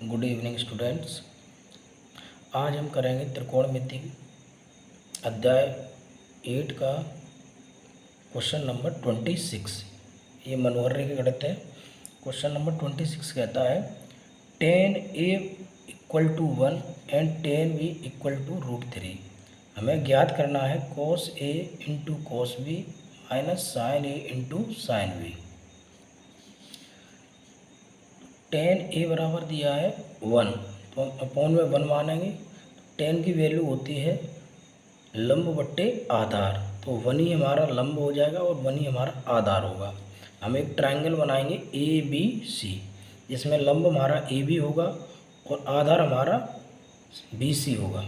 Good evening students. आज हम करेंगे त्रिकोणमिति अध्याय 8 का क्वेश्चन नंबर 26। ये मनोहर के गणित है। क्वेश्चन नंबर 26 कहता है 10a = 1 एंड 10b = √3। हमें ज्ञात करना है cos a × cos b minus sin a × sin b। 10a बराबर दिया है 1, तो हम अपॉन में 1 मानेंगे। 10 की वैल्यू होती है लंब बट्टे आधार, तो 1 ही हमारा लंब हो जाएगा और 1 ही हमारा आधार होगा। हम एक ट्रायंगल बनाएंगे ABC, जिसमें लंब हमारा AB होगा और आधार हमारा BC होगा।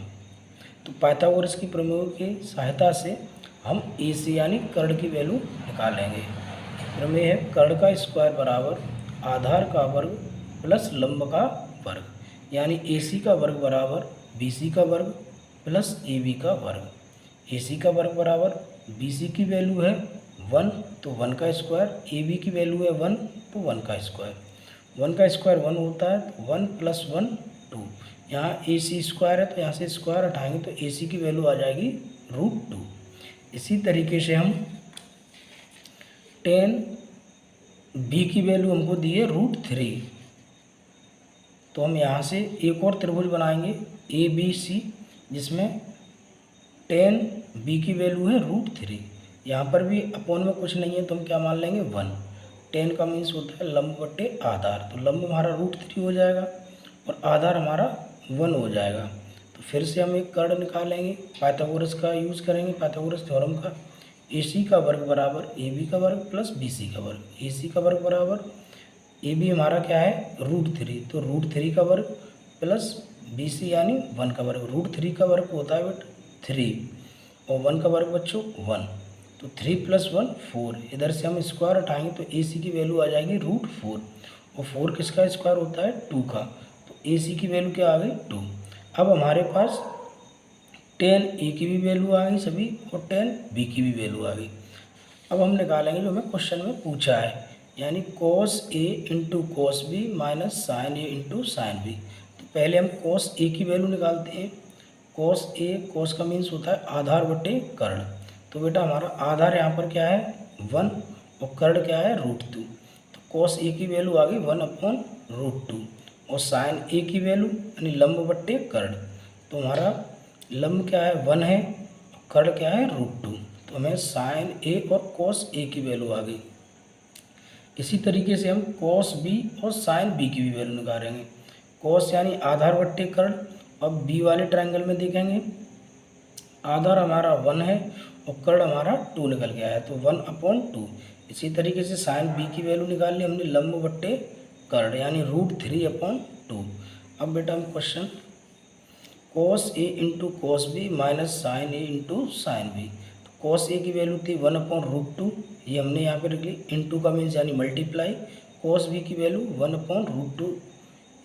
तो पाइथागोरस की प्रमेय की सहायता से हम AC यानी कर्ण की वैल्यू निकालेंगे। प्रमेय है कर्ण का स्क्वायर बराबर आधार का वर्ग प्लस लंब का वर्ग, यानी AC का वर्ग बराबर BC का वर्ग प्लस AB का वर्ग। AC का वर्ग बराबर BC की वैल्यू है 1, तो 1 का स्क्वायर, AB की वैल्यू है 1, तो 1 का स्क्वायर। 1 का स्क्वायर 1 होता है, तो 1 + 1 2। यहाँ AC स्क्वायर है, तो यहाँ से स्क्वायर हटाएंगे तो AC की वैल्यू आ जाएगी √2। इसी तरीके से हम 10b की वैल्यू हमको दी है √3, तो हम यहाँ से एक और त्रिभुज बनाएंगे ABC, जिसमें 10b की वैल्यू है √3। यहाँ पर भी अपॉन में कुछ नहीं है, तो हम क्या मान लेंगे 1। 10 का मीन्स होता है लंब बट्टे आधार, तो लंब हमारा √3 हो जाएगा और आधार हमारा 1 हो जाएगा। तो फिर से हम एक कर्ण निकालेंगे, पाइथागोरस का यूज़ करेंगे, पाइथागोरस थ्योरम का। AC का वर्ग बराबर AB का वर्ग प्लस BC का वर्ग। AC का वर्ग बराबर AB हमारा क्या है √3, तो √3 का वर्ग प्लस BC यानी 1 का वर्ग। √3 का वर्ग होता है बट 3 और 1 का वर्ग बच्चों 1, तो 3 + 1 4। इधर से हम स्क्वायर हटाएंगे तो AC की वैल्यू आ जाएगी √4 और 4 किसका स्क्वायर होता है 2 का, तो AC की वैल्यू क्या आ गई 2। अब हमारे पास 10a की भी वैल्यू आ गई सभी और 10b की भी वैल्यू आ गई। अब हम निकालेंगे जो हमें क्वेश्चन में पूछा है, यानी cos a × cos b minus sin a × sin b। तो पहले हम cos a की वैल्यू निकालते हैं। cos a, cos का मीन्स होता है आधार बटे कर्ण, तो बेटा हमारा आधार यहाँ पर क्या है 1 और कर्ण क्या है √2, तो cos a की वैल्यू आ गई 1/√2 और sin a की वैल्यू यानी लंब बट्टे कर्ण, तो हमारा लंब क्या है 1 है, कर्ण क्या है √2, तो हमें sin a और cos a की वैल्यू आ गई। इसी तरीके से हम cos b और sin b की भी वैल्यू निकालेंगे। cos यानी आधार बट्टे कर्ण, अब b वाले ट्रायंगल में देखेंगे आधार हमारा 1 है और कर्ण हमारा 2 निकल गया है, तो 1/2। इसी तरीके से sin b की वैल्यू निकाल ली हमने लंब बट्टे कर्ण यानी √3/2। अब बेटा हम question cos a × cos b minus sin a × sin b। cos a की वैल्यू थी 1/√2, ये हमने यहाँ पे रख ली, इंटू का मीन्स यानी मल्टीप्लाई। cos b की वैल्यू 1/√2,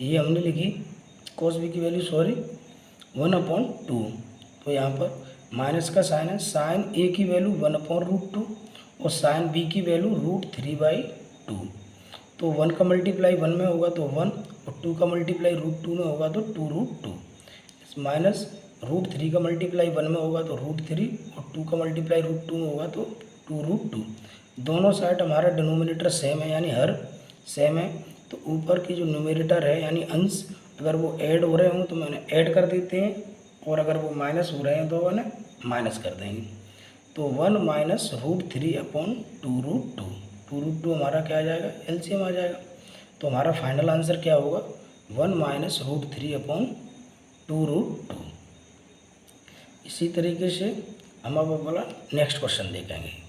ये हमने लिखी, cos b की वैल्यू 1/2, तो यहाँ पर माइनस का साइन है, sin a की वैल्यू 1/√2 और sin b की वैल्यू √3/2। तो 1 का मल्टीप्लाई 1 में होगा तो 1 और 2 का मल्टीप्लाई √2 में होगा तो 2√2, माइनस √3 का मल्टीप्लाई 1 में होगा तो √3 और 2 का मल्टीप्लाई √2 में होगा तो 2√2। दोनों साइड हमारा डिनोमिनेटर सेम है यानी हर सेम है, तो ऊपर की जो न्यूमरेटर है यानी अंश अगर वो ऐड हो रहे हों तो मैंने ऐड कर देते हैं, और अगर वो माइनस हो रहे हैं तो मैंने माइनस कर देंगे। तो 1 - √3/2√2, 2√2 हमारा क्या आ जाएगा LCM आ जाएगा। तो हमारा फाइनल आंसर क्या होगा 1 - √3/2√2। इसी तरीके से हम अब वाला नेक्स्ट क्वेश्चन देखेंगे।